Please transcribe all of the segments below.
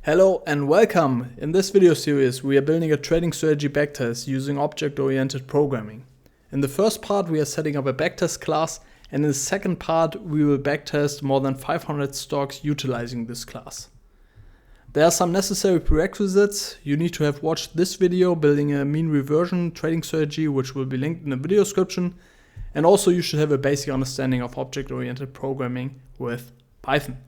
Hello and welcome! In this video series we are building a trading strategy backtest using object-oriented programming. In the first part we are setting up a backtest class, and in the second part we will backtest more than 500 stocks utilizing this class. There are some necessary prerequisites. You need to have watched this video building a mean reversion trading strategy, which will be linked in the video description, and also you should have a basic understanding of object-oriented programming with Python.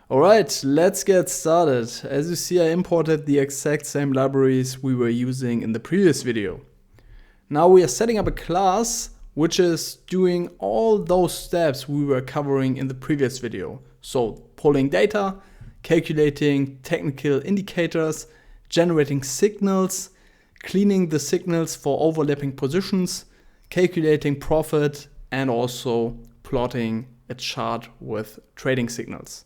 Alright, let's get started. As you see, I imported the exact same libraries we were using in the previous video. Now we are setting up a class which is doing all those steps we were covering in the previous video. So pulling data, calculating technical indicators, generating signals, cleaning the signals for overlapping positions, calculating profit, and also plotting a chart with trading signals.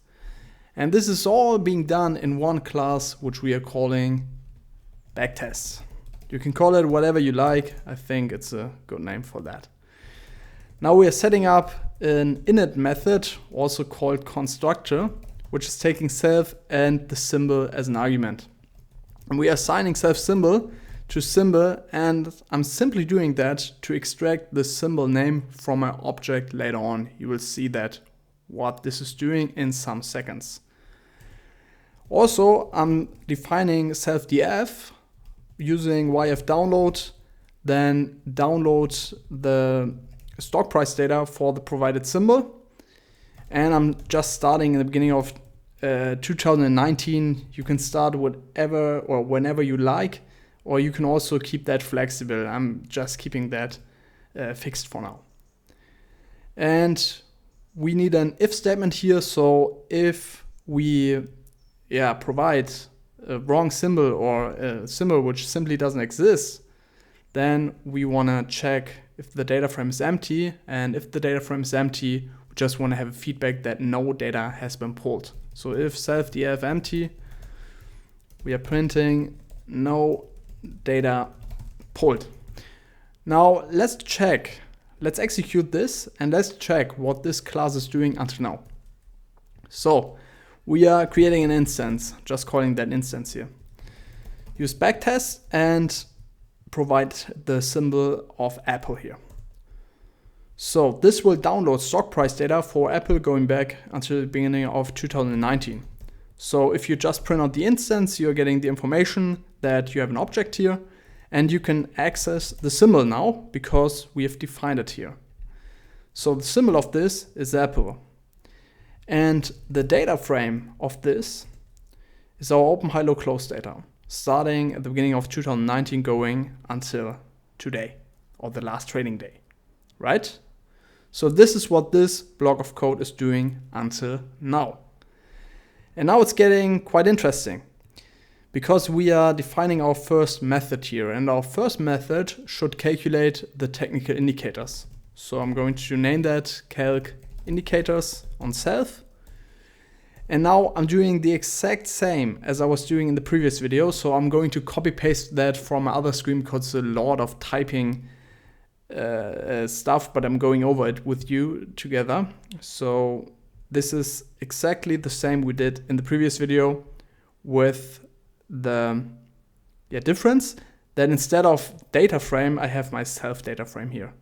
And this is all being done in one class, which we are calling Backtest. You can call it whatever you like. I think it's a good name for that. Now we are setting up an init method, also called constructor, which is taking self and the symbol as an argument. And we are assigning self symbol to symbol, and I'm simply doing that to extract the symbol name from an object later on. You will see that what this is doing in some seconds. Also, I'm defining self-df using yf download, then download the stock price data for the provided symbol. And I'm just starting in the beginning of 2019. You can start whatever or whenever you like, or you can also keep that flexible. I'm just keeping that fixed for now. And we need an if statement here. So if we provide a wrong symbol or a symbol which simply doesn't exist, then we want to check if the data frame is empty. And if the data frame is empty, we just want to have a feedback that no data has been pulled. So if self-df empty, we are printing no data pulled. Now let's check. Let's execute this and let's check what this class is doing until now. So we are creating an instance, just calling that instance here. Use backtest and provide the symbol of Apple here. So this will download stock price data for Apple going back until the beginning of 2019. So if you just print out the instance, you're getting the information that you have an object here, and you can access the symbol now because we have defined it here. So the symbol of this is Apple. And the data frame of this is our open, high, low, close data, starting at the beginning of 2019 going until today, or the last trading day, right? So this is what this block of code is doing until now. And now it's getting quite interesting, because we are defining our first method here, and our first method should calculate the technical indicators. So I'm going to name that calc indicators on self. And now I'm doing the exact same as I was doing in the previous video. So I'm going to copy paste that from my other screen because it's a lot of typing stuff, but I'm going over it with you together. So this is exactly the same we did in the previous video, with the difference that instead of data frame, I have my self data frame here,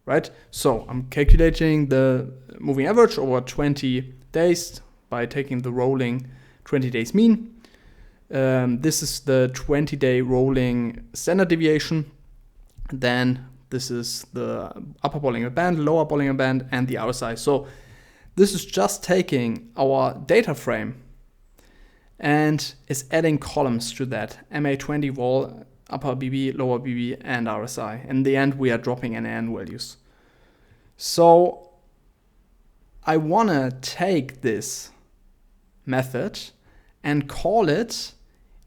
right? So I'm calculating the moving average over 20 days by taking the rolling 20 days mean. This is the 20-day rolling standard deviation. Then this is the upper Bollinger Band, lower Bollinger Band, and the RSI. So this is just taking our data frame and is adding columns to that. MA20 vol, upper BB, lower BB, and RSI. In the end, we are dropping NAN values. So I want to take this method and call it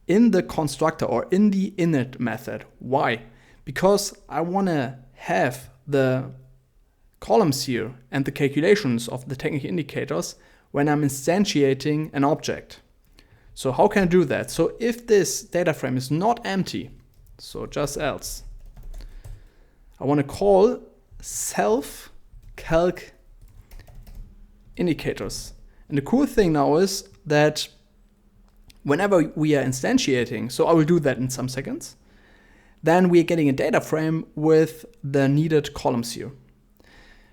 in the constructor or in the init method. Why? Because I want to have the columns here and the calculations of the technical indicators when I'm instantiating an object. So how can I do that? So if this data frame is not empty, so just else, I want to call self calc indicators. And the cool thing now is that whenever we are instantiating, so I will do that in some seconds, then we are getting a data frame with the needed columns here.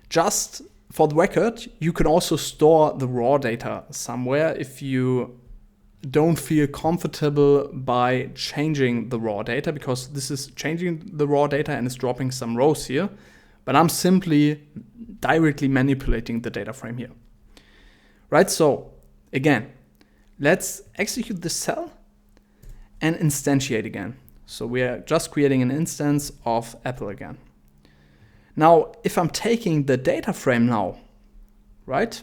Just for the record, you can also store the raw data somewhere if you don't feel comfortable by changing the raw data, because this is changing the raw data and it's dropping some rows here, but I'm simply directly manipulating the data frame here. Right, so again, let's execute this cell and instantiate again. So we are just creating an instance of Apple again. Now, if I'm taking the data frame now, right,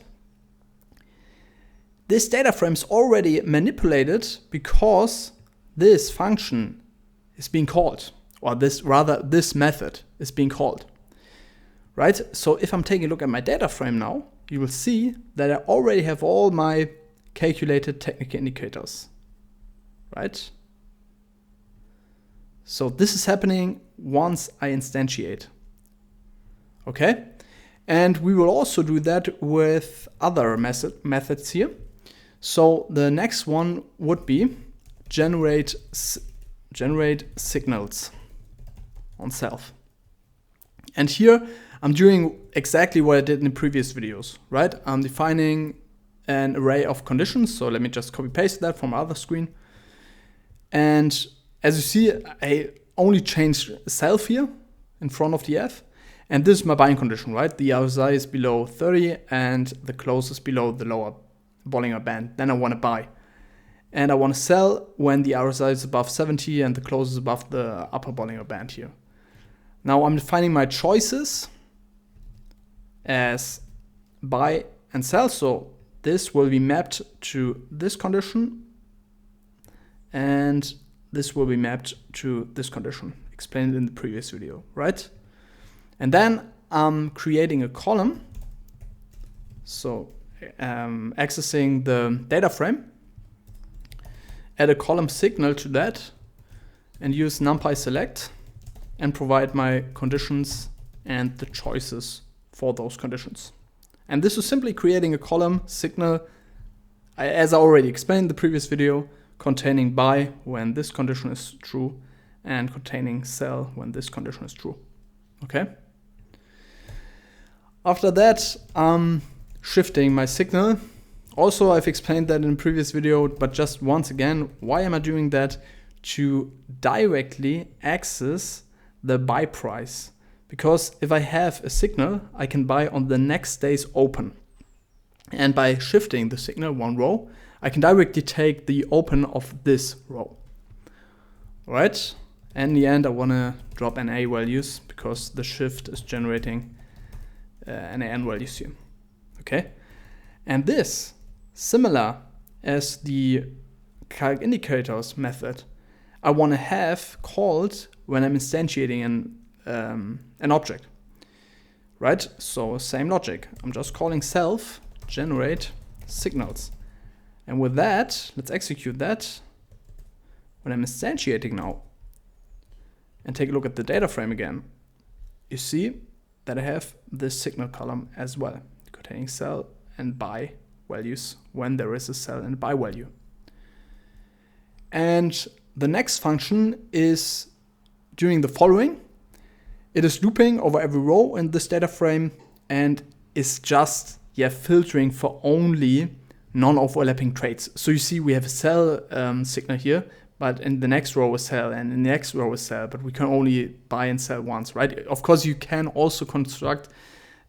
this data frame is already manipulated because this function is being called, or this method is being called, right? So if I'm taking a look at my data frame now, you will see that I already have all my calculated technical indicators, right? So this is happening once I instantiate, okay? And we will also do that with other methods here. So the next one would be generate signals on self. And here I'm doing exactly what I did in the previous videos, right? I'm defining an array of conditions. So let me just copy paste that from my other screen. And as you see, I only changed self here in front of the F. And this is my buying condition, right? The RSI is below 30 and the close is below the lower Bollinger Band. Then I want to buy. And I want to sell when the RSI is above 70 and the close is above the upper Bollinger Band here. Now I'm defining my choices as buy and sell. So this will be mapped to this condition and this will be mapped to this condition, explained in the previous video, right? And then I'm creating a column. So accessing the data frame, add a column signal to that and use numpy select and provide my conditions and the choices for those conditions. And this is simply creating a column signal, as I already explained in the previous video, containing buy when this condition is true and containing sell when this condition is true. Okay. After that, I'm shifting my signal. Also, I've explained that in a previous video, but just once again, why am I doing that? To directly access the buy price. Because if I have a signal, I can buy on the next day's open. And by shifting the signal one row, I can directly take the open of this row. All right. And in the end, I want to drop NA values because the shift is generating NAN values here. Okay. And this, similar as the calc indicators method, I want to have called when I'm instantiating an object, right? So same logic. I'm just calling self generate signals. And with that, let's execute that. When I'm instantiating now and take a look at the data frame again, you see that I have this signal column as well, containing sell and buy values when there is a sell and buy value. And the next function is doing the following. It is looping over every row in this data frame and is just filtering for only non-overlapping trades. So you see we have a sell signal here, but in the next row is sell and in the next row is sell, but we can only buy and sell once, right? Of course, you can also construct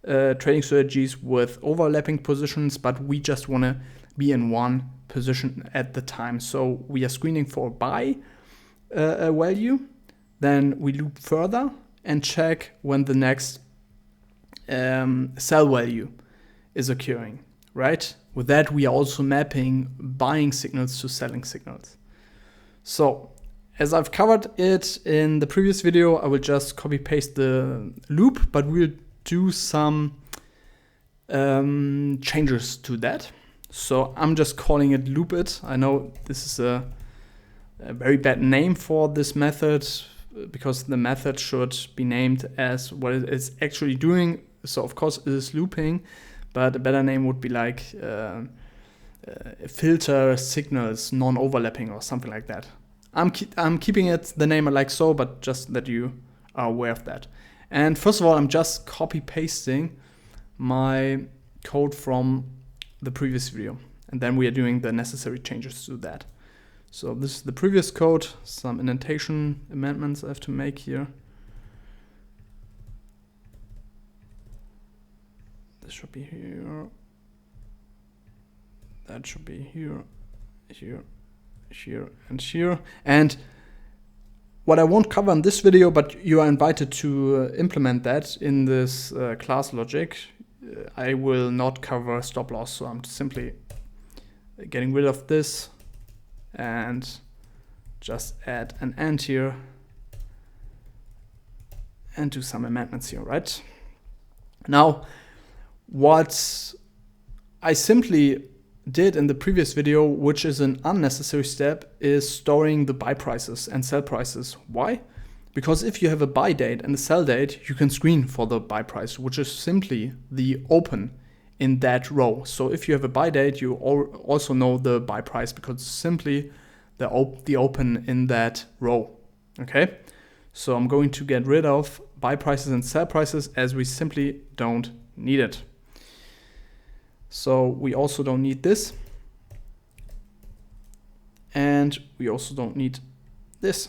trading strategies with overlapping positions, but we just want to be in one position at the time. So we are screening for buy value, then we loop further and check when the next sell value is occurring, right? With that, we are also mapping buying signals to selling signals. So as I've covered it in the previous video, I will just copy paste the loop, but we'll do some changes to that. So I'm just calling it loop it. I know this is a very bad name for this method because the method should be named as what it is actually doing. So of course it is looping, but a better name would be like filter signals non-overlapping or something like that. I'm keeping it the name like so, but just that you are aware of that. And first of all, I'm just copy pasting my code from the previous video, and then we are doing the necessary changes to that. So this is the previous code, some indentation amendments I have to make here. This should be here. That should be here, here, here, and here. And what I won't cover in this video, but you are invited to implement that in this class logic. I will not cover stop loss, so I'm simply getting rid of this and just add an end here and do some amendments here, right? Now, what I simply did in the previous video, which is an unnecessary step, is storing the buy prices and sell prices. Why? Because if you have a buy date and a sell date, you can screen for the buy price, which is simply the open in that row. So if you have a buy date, you also know the buy price because it's simply the open in that row. Okay, so I'm going to get rid of buy prices and sell prices as we simply don't need it. So we also don't need this. And we also don't need this.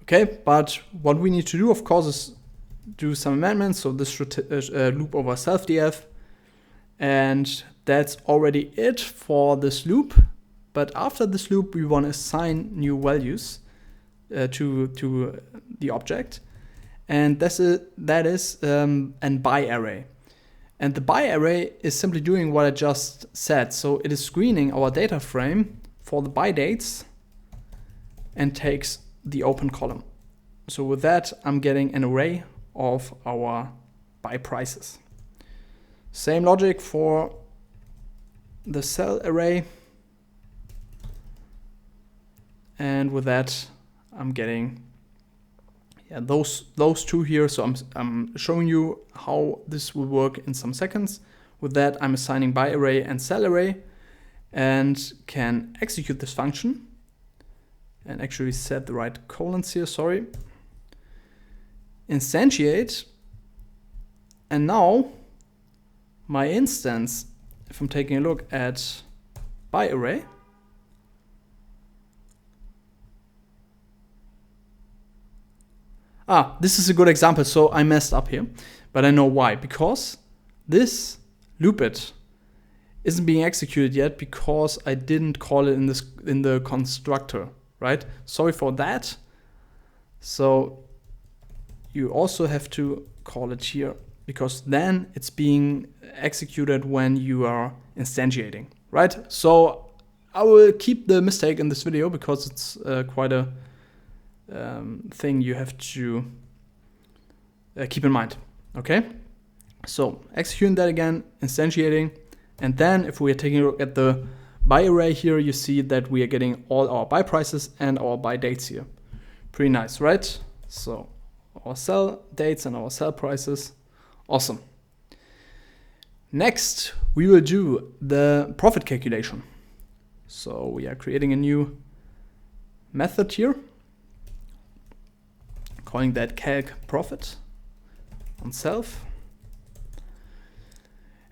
Okay, but what we need to do, of course, is do some amendments. So this should loop over self-df. And that's already it for this loop. But after this loop, we want to assign new values to the object. And that is an buy array. And the buy array is simply doing what I just said. So it is screening our data frame for the buy dates and takes the open column. So with that, I'm getting an array of our buy prices. Same logic for the sell array. And with that, I'm getting those two here. So I'm showing you how this will work in some seconds. With that, I'm assigning buy array and sell array and can execute this function. And actually set the right colons here, sorry. Instantiate. And now my instance, if I'm taking a look at buy array, this is a good example. So I messed up here, but I know why. Because this loopit isn't being executed yet because I didn't call it in the constructor, right? Sorry for that. So you also have to call it here because then it's being executed when you are instantiating, right? So I will keep the mistake in this video because it's quite a thing you have to keep in mind. Okay, so executing that again, instantiating, and then if we are taking a look at the buy array here, you see that we are getting all our buy prices and our buy dates here. Pretty nice, right? So our sell dates and our sell prices. Awesome. Next, we will do the profit calculation. So we are creating a new method here, calling that calc profit on self.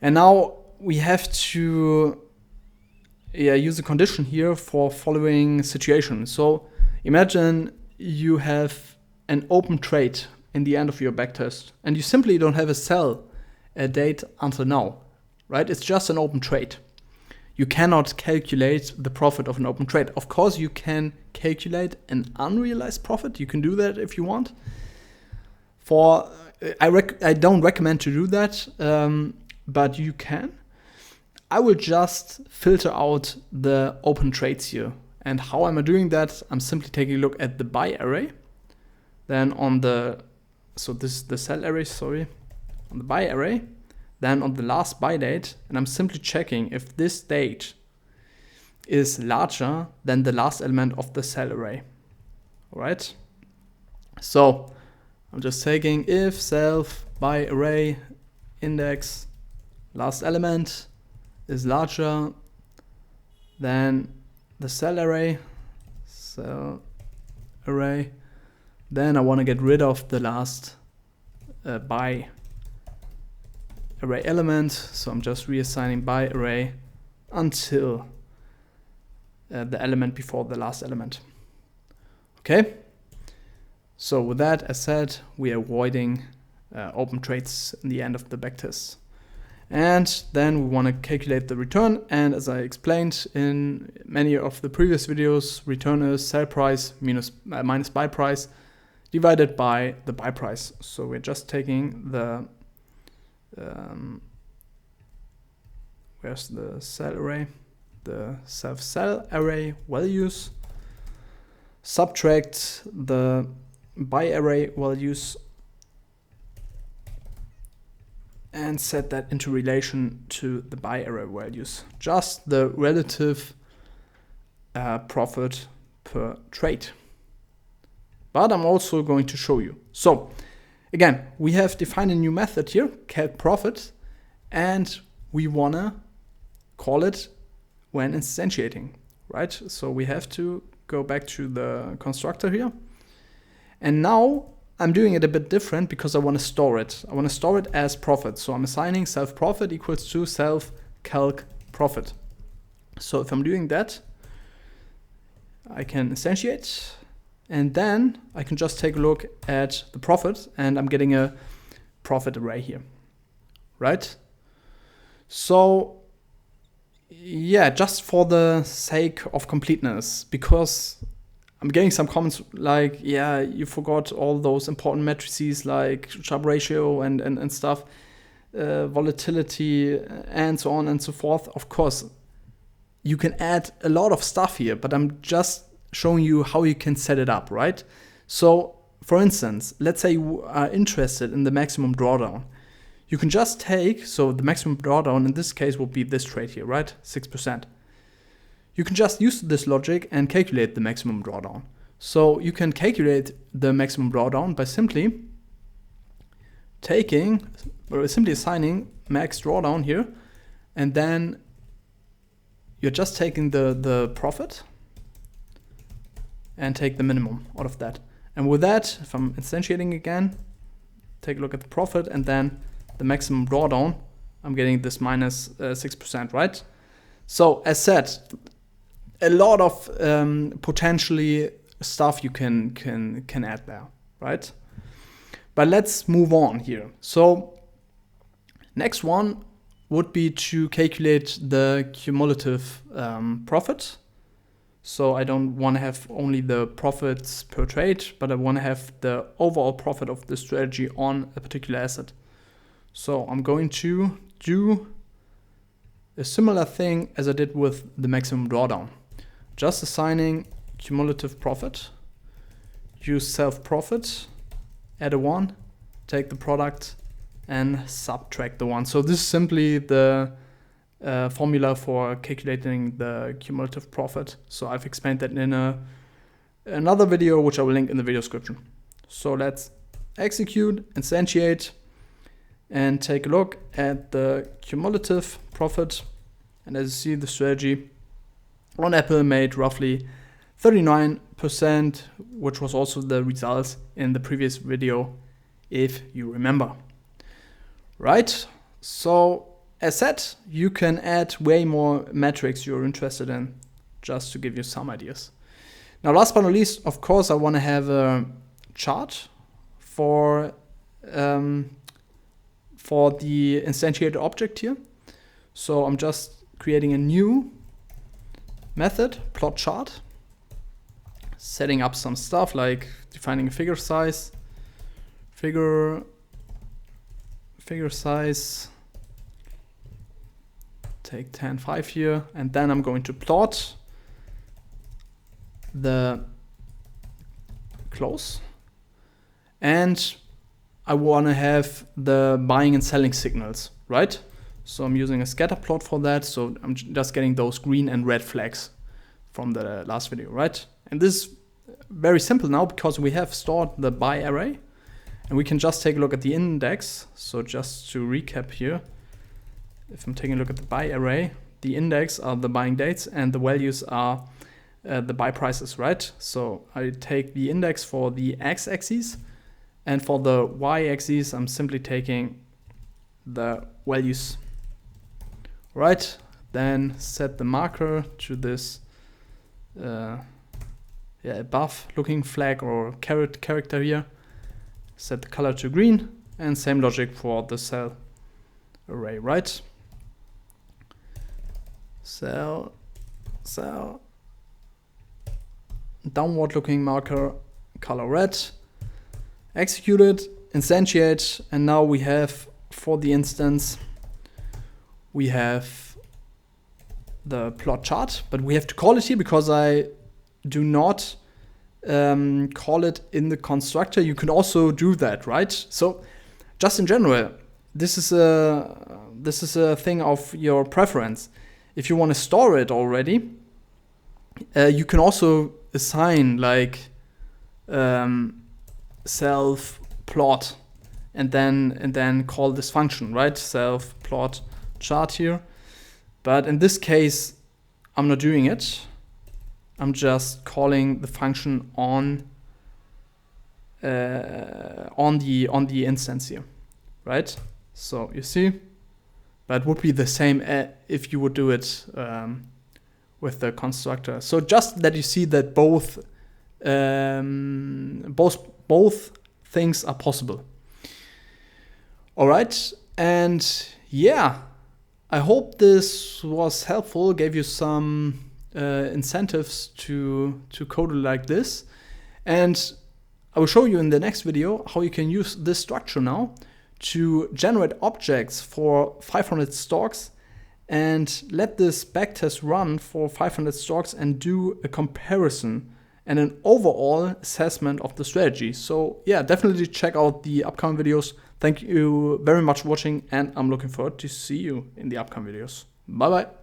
And now we have to use a condition here for following situation. So imagine you have an open trade in the end of your backtest and you simply don't have a sell date until now, right? It's just an open trade. You cannot calculate the profit of an open trade. Of course, you can calculate an unrealized profit. You can do that if you want. I don't recommend to do that, but you can. I will just filter out the open trades here. And how am I doing that? I'm simply taking a look at the buy array. Then on the, so this is the sell array, sorry, on the buy array. Then on the last buy date, and I'm simply checking if this date is larger than the last element of the sell array. All right. So I'm just taking if self by array index last element is larger than the cell array, then I want to get rid of the last by array element, so I'm just reassigning by array until the element before the last element. Okay, so with that, as said, we are avoiding open traits in the end of the backtest. And then we want to calculate the return, and as I explained in many of the previous videos, return is sell price minus buy price divided by the buy price. So we're just taking the where's the cell array? The self-cell array values, subtract the by array values, and set that into relation to the by array values. Just the relative profit per trade. But I'm also going to show you. So again, we have defined a new method here, calc profit, and we wanna call it when instantiating, right? So we have to go back to the constructor here. And now I'm doing it a bit different because I want to store it. I want to store it as profit. So I'm assigning self profit equals to self calc profit. So if I'm doing that, I can instantiate, and then I can just take a look at the profit, and I'm getting a profit array here, right? So yeah, just for the sake of completeness, because I'm getting some comments like, yeah, you forgot all those important matrices like Sharpe ratio and stuff, volatility, and so on and so forth. Of course, you can add a lot of stuff here, but I'm just showing you how you can set it up, right? So for instance, let's say you are interested in the maximum drawdown. You can just take, so the maximum drawdown in this case will be this trade here, right? 6%. You can just use this logic and calculate the maximum drawdown. So you can calculate the maximum drawdown by simply assigning max drawdown here, and then you're just taking the profit and take the minimum out of that. And with that, if I'm instantiating again, take a look at the profit and then the maximum drawdown, I'm getting this minus 6%, right? So as said, a lot of potentially stuff you can add there, right? But let's move on here. So next one would be to calculate the cumulative profit. So I don't want to have only the profits per trade, but I want to have the overall profit of the strategy on a particular asset. So I'm going to do a similar thing as I did with the maximum drawdown. Just assigning cumulative profit, use self profit, add a 1, take the product and subtract the 1. So this is simply the formula for calculating the cumulative profit. So I've explained that in another video, which I will link in the video description. So let's execute, instantiate, and take a look at the cumulative profit. And as you see, the strategy on Apple made roughly 39%, which was also the results in the previous video, if you remember. Right? So as said, you can add way more metrics you're interested in, just to give you some ideas. Now, last but not least, of course, I want to have a chart for the instantiated object here. So I'm just creating a new method, plot chart, setting up some stuff like defining a figure size, figure size, take 10.5 here, and then I'm going to plot the close, and I want to have the buying and selling signals, right? So I'm using a scatter plot for that, so I'm just getting those green and red flags from the last video, right? And this is very simple now because we have stored the buy array, And we can just take a look at the index. So just to recap here, if I'm taking a look at the buy array, the index are the buying dates and the values are the buy prices, right? So I take the index for the x-axis, and for the y-axis, I'm simply taking the values, right? Then set the marker to this above looking flag or caret character here. Set the color to green, and same logic for the cell array, right? Cell, downward looking marker, color red, execute it, instantiate, and now we have, for the instance, we have the plot chart, but we have to call it here because I do not call it in the constructor. You can also do that, right? So just in general, this is a thing of your preference. If you want to store it already, you can also assign like self plot and then call this function, right? Self plot chart here. But in this case, I'm not doing it. I'm just calling the function on the instance here, right? So you see, that would be the same if you would do it with the constructor. So just that you see that both things are possible. All right, and yeah, I hope this was helpful, gave you some incentives to code it like this. And I will show you in the next video how you can use this structure now to generate objects for 500 stalks and let this backtest run for 500 stalks and do a comparison and an overall assessment of the strategy. So yeah, definitely check out the upcoming videos. Thank you very much for watching, and I'm looking forward to see you in the upcoming videos. Bye bye.